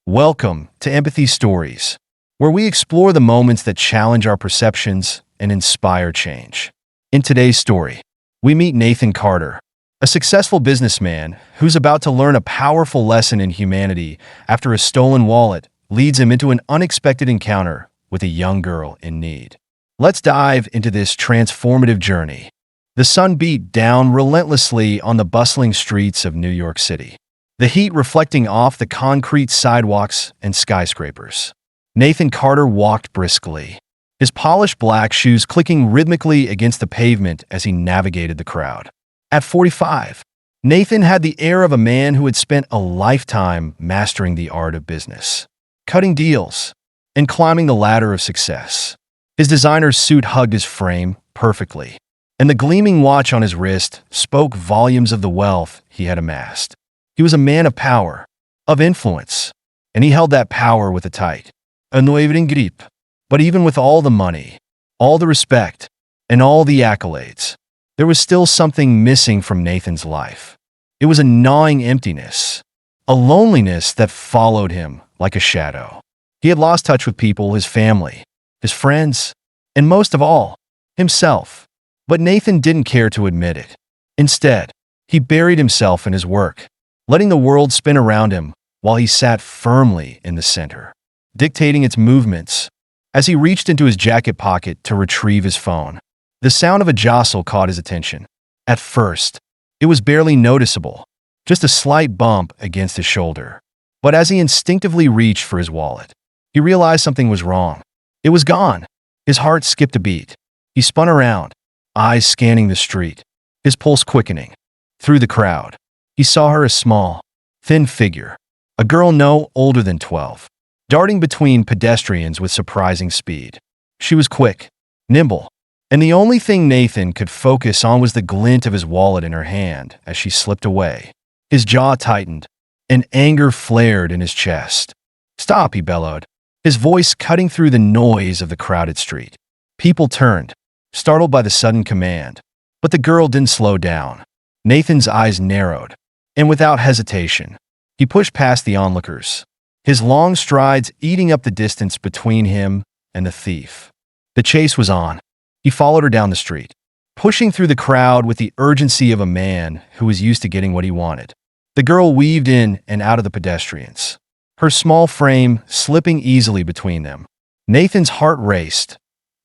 Welcome to Empathy Stories, where we explore the moments that challenge our perceptions and inspire change. In today's story, we meet Nathan Carter, a successful businessman who's about to learn a powerful lesson in humanity after a stolen wallet leads him into an unexpected encounter with a young girl in need. Let's dive into this transformative journey. The sun beat down relentlessly on the bustling streets of New York City, the heat reflecting off the concrete sidewalks and skyscrapers. Nathan Carter walked briskly, his polished black shoes clicking rhythmically against the pavement as he navigated the crowd. At 45, Nathan had the air of a man who had spent a lifetime mastering the art of business, cutting deals, and climbing the ladder of success. His designer suit hugged his frame perfectly, and the gleaming watch on his wrist spoke volumes of the wealth he had amassed. He was a man of power, of influence, and he held that power with a tight, unwavering grip. But even with all the money, all the respect, and all the accolades, there was still something missing from Nathan's life. It was a gnawing emptiness, a loneliness that followed him like a shadow. He had lost touch with people, his family, his friends, and most of all, himself. But Nathan didn't care to admit it. Instead, he buried himself in his work, letting the world spin around him while he sat firmly in the center, dictating its movements. As he reached into his jacket pocket to retrieve his phone, the sound of a jostle caught his attention. At first, it was barely noticeable, just a slight bump against his shoulder. But as he instinctively reached for his wallet, he realized something was wrong. It was gone. His heart skipped a beat. He spun around, eyes scanning the street, his pulse quickening. Through the crowd, he saw her, a small, thin figure, a girl no older than 12, darting between pedestrians with surprising speed. She was quick, nimble, and the only thing Nathan could focus on was the glint of his wallet in her hand as she slipped away. His jaw tightened, and anger flared in his chest. "Stop," he bellowed, his voice cutting through the noise of the crowded street. People turned, startled by the sudden command, but the girl didn't slow down. Nathan's eyes narrowed, and without hesitation, he pushed past the onlookers, his long strides eating up the distance between him and the thief. The chase was on. He followed her down the street, pushing through the crowd with the urgency of a man who was used to getting what he wanted. The girl weaved in and out of the pedestrians, her small frame slipping easily between them. Nathan's heart raced,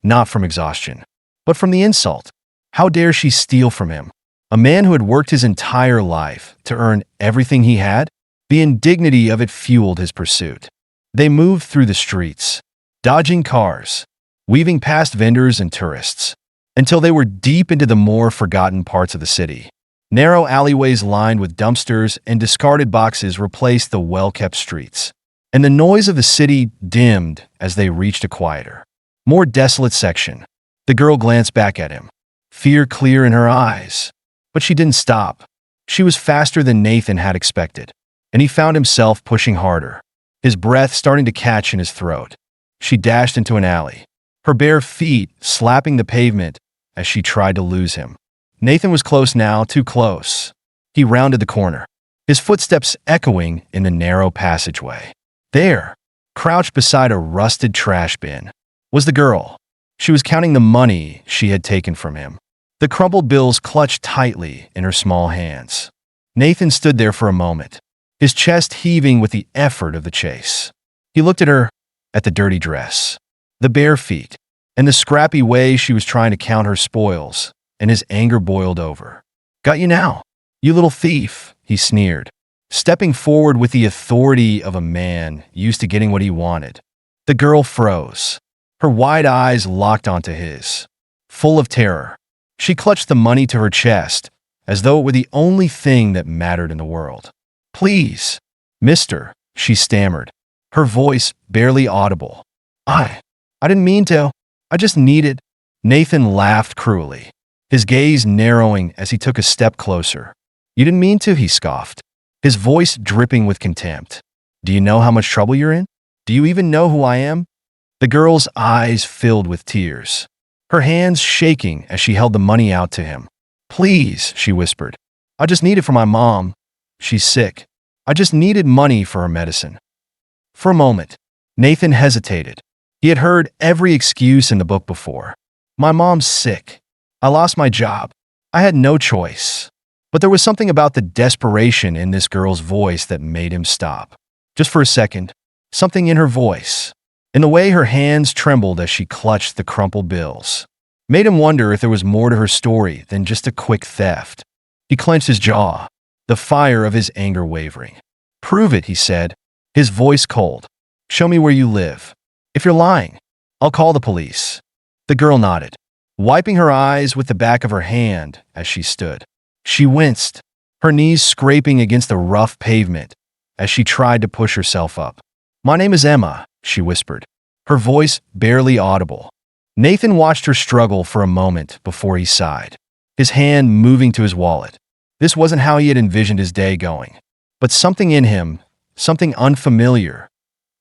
not from exhaustion, but from the insult. How dare she steal from him? A man who had worked his entire life to earn everything he had? The indignity of it fueled his pursuit. They moved through the streets, dodging cars, weaving past vendors and tourists, until they were deep into the more forgotten parts of the city. Narrow alleyways lined with dumpsters and discarded boxes replaced the well-kept streets, and the noise of the city dimmed as they reached a quieter, more desolate section. The girl glanced back at him, fear clear in her eyes. But she didn't stop. She was faster than Nathan had expected, and he found himself pushing harder, his breath starting to catch in his throat. She dashed into an alley, her bare feet slapping the pavement as she tried to lose him. Nathan was close now, too close. He rounded the corner, his footsteps echoing in the narrow passageway. There, crouched beside a rusted trash bin, was the girl. She was counting the money she had taken from him, the crumpled bills clutched tightly in her small hands. Nathan stood there for a moment, his chest heaving with the effort of the chase. He looked at her, at the dirty dress, the bare feet, and the scrappy way she was trying to count her spoils, and his anger boiled over. "Got you now, you little thief," he sneered, stepping forward with the authority of a man used to getting what he wanted. The girl froze, her wide eyes locked onto his, full of terror. She clutched the money to her chest, as though it were the only thing that mattered in the world. "Please, mister," she stammered, her voice barely audible. I didn't mean to. I just needed." Nathan laughed cruelly, his gaze narrowing as he took a step closer. "You didn't mean to," he scoffed, his voice dripping with contempt. "Do you know how much trouble you're in? Do you even know who I am?" The girl's eyes filled with tears, her hands shaking as she held the money out to him. "Please," she whispered. "I just need it for my mom. She's sick. I just needed money for her medicine." For a moment, Nathan hesitated. He had heard every excuse in the book before. My mom's sick. I lost my job. I had no choice. But there was something about the desperation in this girl's voice that made him stop. Just for a second, something in her voice, in the way her hands trembled as she clutched the crumpled bills, made him wonder if there was more to her story than just a quick theft. He clenched his jaw, the fire of his anger wavering. "Prove it," he said, his voice cold. "Show me where you live. If you're lying, I'll call the police." The girl nodded, wiping her eyes with the back of her hand as she stood. She winced, her knees scraping against the rough pavement as she tried to push herself up. "My name is Emma," she whispered, her voice barely audible. Nathan watched her struggle for a moment before he sighed, his hand moving to his wallet. This wasn't how he had envisioned his day going, but something in him, something unfamiliar,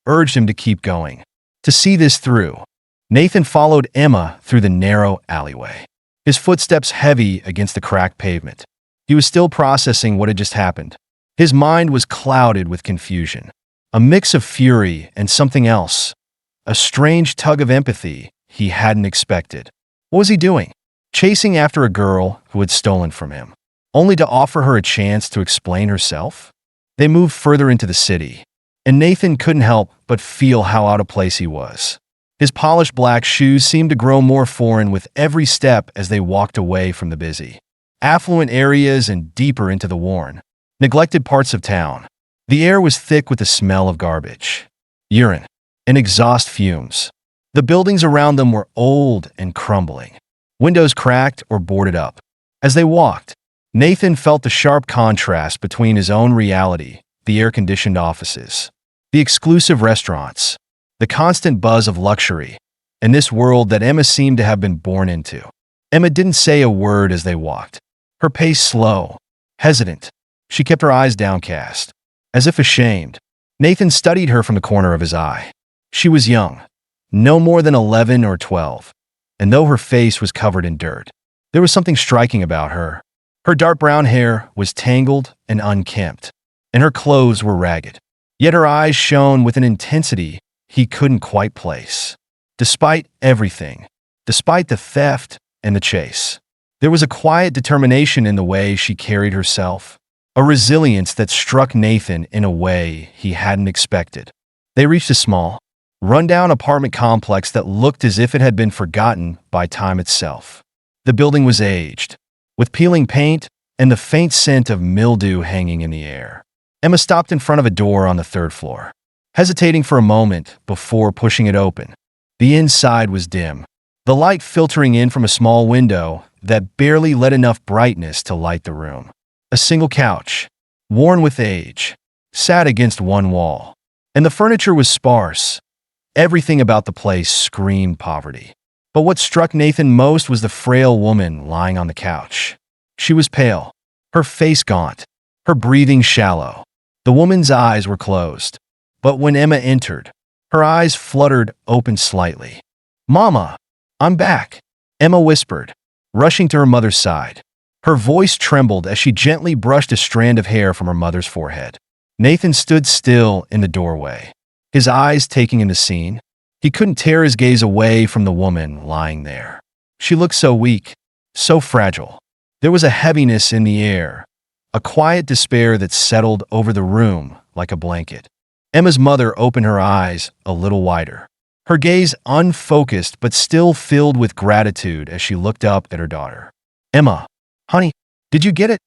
urged him to keep going, to see this through. Nathan followed Emma through the narrow alleyway, his footsteps heavy against the cracked pavement. He was still processing what had just happened. His mind was clouded with confusion, a mix of fury and something else, a strange tug of empathy he hadn't expected. What was he doing? Chasing after a girl who had stolen from him, only to offer her a chance to explain herself? They moved further into the city, and Nathan couldn't help but feel how out of place he was. His polished black shoes seemed to grow more foreign with every step as they walked away from the busy, affluent areas and deeper into the worn, neglected parts of town. The air was thick with the smell of garbage, urine, and exhaust fumes. The buildings around them were old and crumbling, windows cracked or boarded up. As they walked, Nathan felt the sharp contrast between his own reality, the air-conditioned offices, the exclusive restaurants, the constant buzz of luxury, and this world that Emma seemed to have been born into. Emma didn't say a word as they walked, her pace slow, hesitant. She kept her eyes downcast, as if ashamed. Nathan studied her from the corner of his eye. She was young, no more than 11 or 12, and though her face was covered in dirt, there was something striking about her. Her dark brown hair was tangled and unkempt, and her clothes were ragged. Yet her eyes shone with an intensity he couldn't quite place. Despite everything, despite the theft and the chase, there was a quiet determination in the way she carried herself, a resilience that struck Nathan in a way he hadn't expected. They reached a small, run-down apartment complex that looked as if it had been forgotten by time itself. The building was aged, with peeling paint and the faint scent of mildew hanging in the air. Emma stopped in front of a door on the third floor, hesitating for a moment before pushing it open. The inside was dim, the light filtering in from a small window that barely let enough brightness to light the room. A single couch, worn with age, sat against one wall, and the furniture was sparse. Everything about the place screamed poverty. But what struck Nathan most was the frail woman lying on the couch. She was pale, her face gaunt, her breathing shallow. The woman's eyes were closed, but when Emma entered, her eyes fluttered open slightly. "Mama, I'm back," Emma whispered, rushing to her mother's side. Her voice trembled as she gently brushed a strand of hair from her mother's forehead. Nathan stood still in the doorway, his eyes taking in the scene. He couldn't tear his gaze away from the woman lying there. She looked so weak, so fragile. There was a heaviness in the air, a quiet despair that settled over the room like a blanket. Emma's mother opened her eyes a little wider, her gaze unfocused but still filled with gratitude as she looked up at her daughter. "Emma, honey, did you get it?"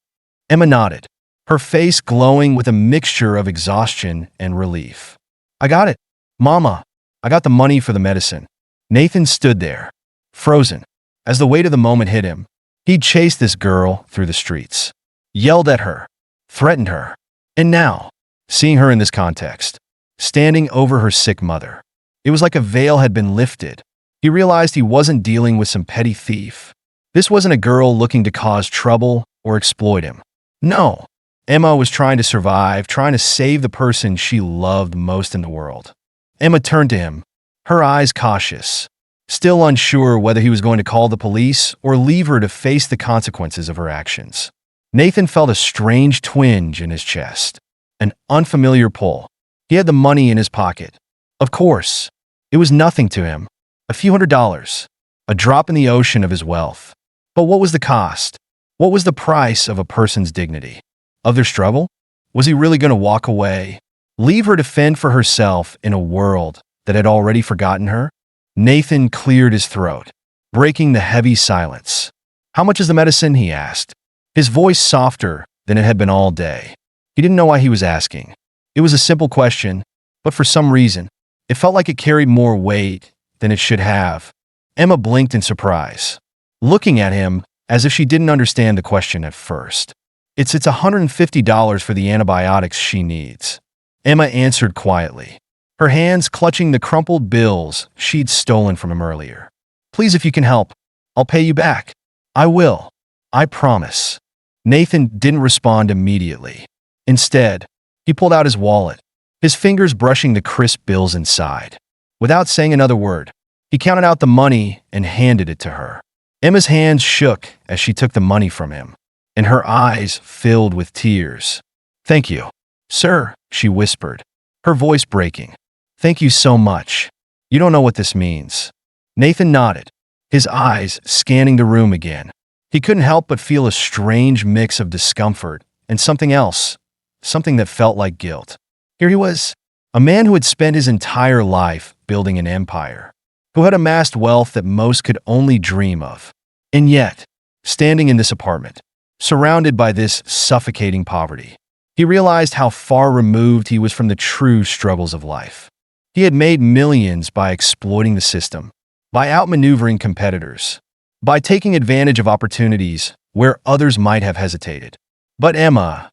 Emma nodded, her face glowing with a mixture of exhaustion and relief. "I got it, Mama. I got the money for the medicine." Nathan stood there, frozen, as the weight of the moment hit him. He'd chased this girl through the streets, yelled at her, threatened her, and now, seeing her in this context, standing over her sick mother, it was like a veil had been lifted. He realized he wasn't dealing with some petty thief. This wasn't a girl looking to cause trouble or exploit him. No, Emma was trying to survive, trying to save the person she loved most in the world. Emma turned to him, her eyes cautious, still unsure whether he was going to call the police or leave her to face the consequences of her actions. Nathan felt a strange twinge in his chest, an unfamiliar pull. He had the money in his pocket. Of course, it was nothing to him. A few $100s. A drop in the ocean of his wealth. But what was the cost? What was the price of a person's dignity? Of their struggle? Was he really going to walk away? Leave her to fend for herself in a world that had already forgotten her? Nathan cleared his throat, breaking the heavy silence. "How much is the medicine?" he asked, his voice softer than it had been all day. He didn't know why he was asking. It was a simple question, but for some reason, it felt like it carried more weight than it should have. Emma blinked in surprise, looking at him as if she didn't understand the question at first. It's $150 for the antibiotics she needs," Emma answered quietly, her hands clutching the crumpled bills she'd stolen from him earlier. "Please, if you can help, I'll pay you back. I will. I promise." Nathan didn't respond immediately. Instead, he pulled out his wallet, his fingers brushing the crisp bills inside. Without saying another word, he counted out the money and handed it to her. Emma's hands shook as she took the money from him, and her eyes filled with tears. "Thank you, sir," she whispered, her voice breaking. "Thank you so much. You don't know what this means." Nathan nodded, his eyes scanning the room again. He couldn't help but feel a strange mix of discomfort and something else, something that felt like guilt. Here he was, a man who had spent his entire life building an empire, who had amassed wealth that most could only dream of. And yet, standing in this apartment, surrounded by this suffocating poverty, he realized how far removed he was from the true struggles of life. He had made millions by exploiting the system, by outmaneuvering competitors, by taking advantage of opportunities where others might have hesitated. But Emma,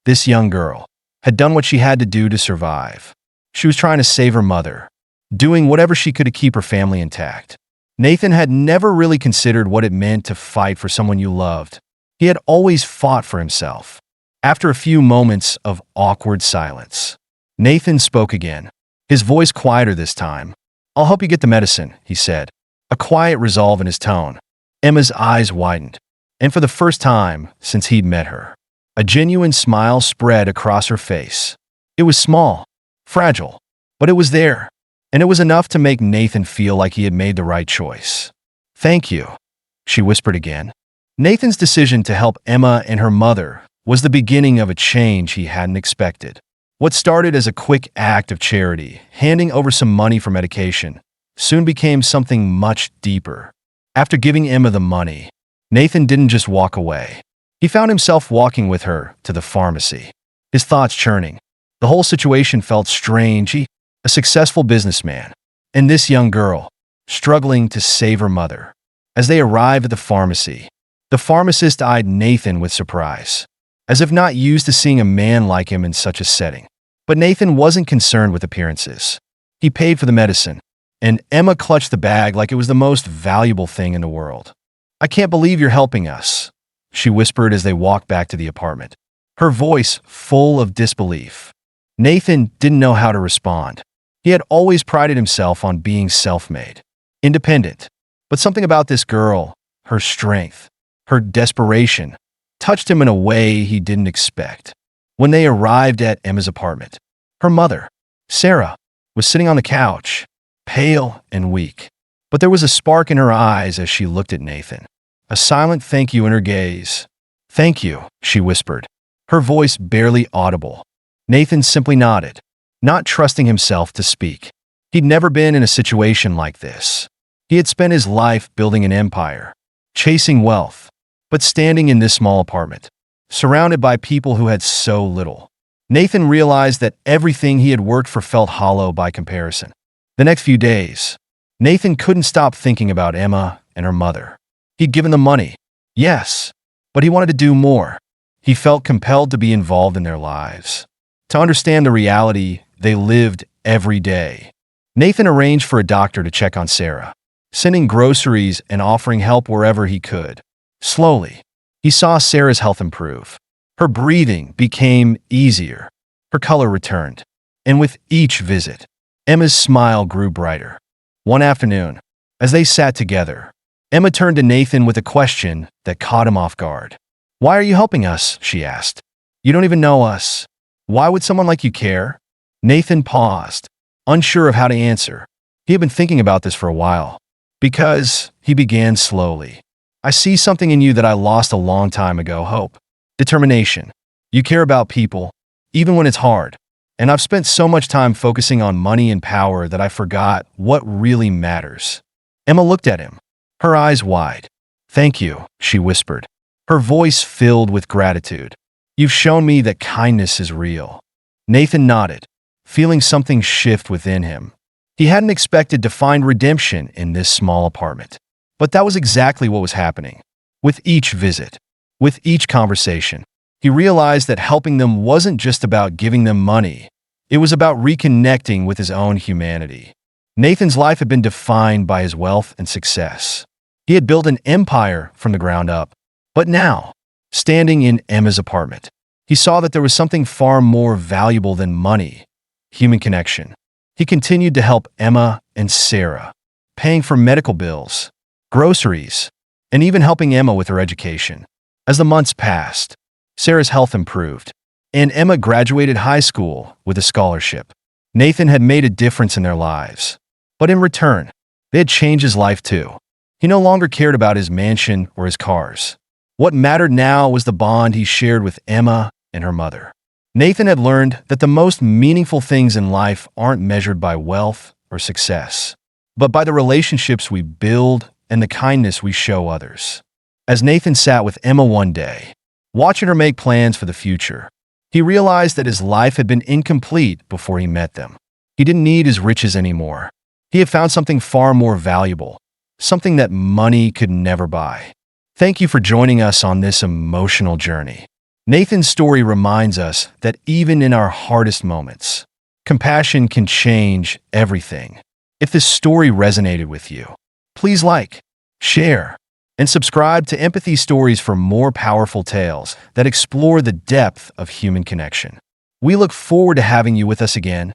this young girl, had done what she had to do to survive. She was trying to save her mother, doing whatever she could to keep her family intact. Nathan had never really considered what it meant to fight for someone you loved. He had always fought for himself. After a few moments of awkward silence, Nathan spoke again, his voice quieter this time. "I'll help you get the medicine," he said, a quiet resolve in his tone. Emma's eyes widened, and for the first time since he'd met her, a genuine smile spread across her face. It was small, fragile, but it was there, and it was enough to make Nathan feel like he had made the right choice. "Thank you," she whispered again. Nathan's decision to help Emma and her mother was the beginning of a change he hadn't expected. What started as a quick act of charity, handing over some money for medication, soon became something much deeper. After giving Emma the money, Nathan didn't just walk away. He found himself walking with her to the pharmacy, his thoughts churning. The whole situation felt strange. He, a successful businessman, and this young girl, struggling to save her mother. As they arrived at the pharmacy, the pharmacist eyed Nathan with surprise, as if not used to seeing a man like him in such a setting. But Nathan wasn't concerned with appearances. He paid for the medicine, and Emma clutched the bag like it was the most valuable thing in the world. "I can't believe you're helping us," she whispered as they walked back to the apartment, her voice full of disbelief. Nathan didn't know how to respond. He had always prided himself on being self-made, independent. But something about this girl, her strength, her desperation, touched him in a way he didn't expect. When they arrived at Emma's apartment, her mother, Sarah, was sitting on the couch, pale and weak. But there was a spark in her eyes as she looked at Nathan, a silent thank you in her gaze. "Thank you," she whispered, her voice barely audible. Nathan simply nodded, not trusting himself to speak. He'd never been in a situation like this. He had spent his life building an empire, chasing wealth, but standing in this small apartment, surrounded by people who had so little. Nathan realized that everything he had worked for felt hollow by comparison. The next few days, Nathan couldn't stop thinking about Emma and her mother. He'd given them money, yes, but he wanted to do more. He felt compelled to be involved in their lives, to understand the reality they lived every day. Nathan arranged for a doctor to check on Sarah, sending groceries and offering help wherever he could. Slowly, he saw Sarah's health improve. Her breathing became easier. Her color returned. And with each visit, Emma's smile grew brighter. One afternoon, as they sat together, Emma turned to Nathan with a question that caught him off guard. "Why are you helping us?" she asked. "You don't even know us. Why would someone like you care?" Nathan paused, unsure of how to answer. He had been thinking about this for a while. Because, he began slowly. I see something in you that I lost a long time ago, hope. Determination. You care about people, even when it's hard. And I've spent so much time focusing on money and power that I forgot what really matters. Emma looked at him, her eyes wide. Thank you, she whispered, her voice filled with gratitude. You've shown me that kindness is real. Nathan nodded, feeling something shift within him. He hadn't expected to find redemption in this small apartment. But that was exactly what was happening. With each visit, with each conversation, he realized that helping them wasn't just about giving them money. It was about reconnecting with his own humanity. Nathan's life had been defined by his wealth and success. He had built an empire from the ground up. But now, standing in Emma's apartment, he saw that there was something far more valuable than money: human connection. He continued to help Emma and Sarah, paying for medical bills, groceries, and even helping Emma with her education. As the months passed, Sarah's health improved, and Emma graduated high school with a scholarship. Nathan had made a difference in their lives. But in return, they had changed his life too. He no longer cared about his mansion or his cars. What mattered now was the bond he shared with Emma and her mother. Nathan had learned that the most meaningful things in life aren't measured by wealth or success, but by the relationships we build and the kindness we show others. As Nathan sat with Emma one day, watching her make plans for the future, he realized that his life had been incomplete before he met them. He didn't need his riches anymore. He had found something far more valuable, something that money could never buy. Thank you for joining us on this emotional journey. Nathan's story reminds us that even in our hardest moments, compassion can change everything. If this story resonated with you, please like, share, and subscribe to Empathy Stories for more powerful tales that explore the depth of human connection. We look forward to having you with us again.